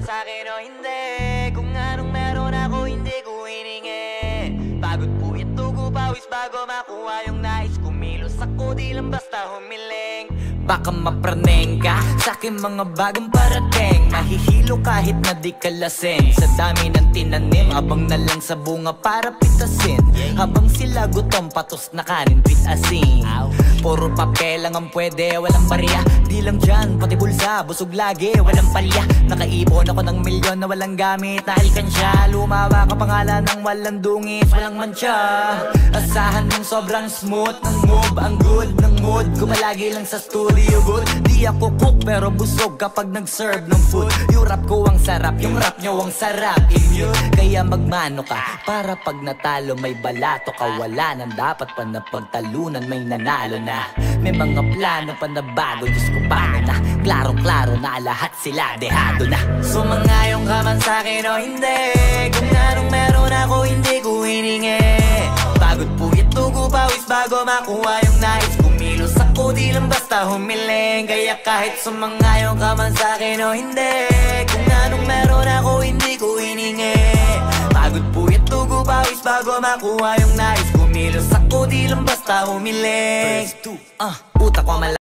sa'kin o hindi. Kung anong meron ako hindi ko hiningi. Pagod po itugo pawis bago makuha yung nais. Kumilos ako di lang basta humiling. Baka mapraneng ka sa'kin mga bagong parating. Mahihilo kahit na di ka lasing. Sa dami ng tinanim, abang na lang sa bunga para pitasin. Habang sila gutom, patos na kanin, bit asin. Puro papel lang ang pwede, walang barya. Di lang dyan, pati bulsa, busog lagi, walang palya. Nakaipon ako ng milyon na walang gamit na alkansya. Lumawa ka pangalan ng walang dungis, walang mancha. Asahan mong sobrang smooth ng move, ang good ng mood. Gumalagi lang sa studio good. Di ako cook pero busog kapag nag-serve ng food. Yung rap ko ang sarap, yung rap nyo ang sarap. Immune, kaya magmano ka para pag natalo may balato ka. Wala nang dapat pa na pagtalunan, may nanalo na. May mga plano pa na bago, Diyos ko paano na. Klarong-klaro na lahat sila dehado na. Sumangayong ka man sa'kin o hindi. Kung anong meron ako hindi ko hiningi. Pagod po itugo pawis bago makuha yung nais. Kumilos ako di lang basta humiling. Kaya kahit sumangayong ka man sa'kin o hindi. Kung anong meron ako hindi ko hiningi. Pagod po itugo pawis bago makuha yung nais. Kumilos ako di lang basta humiling. Utak ko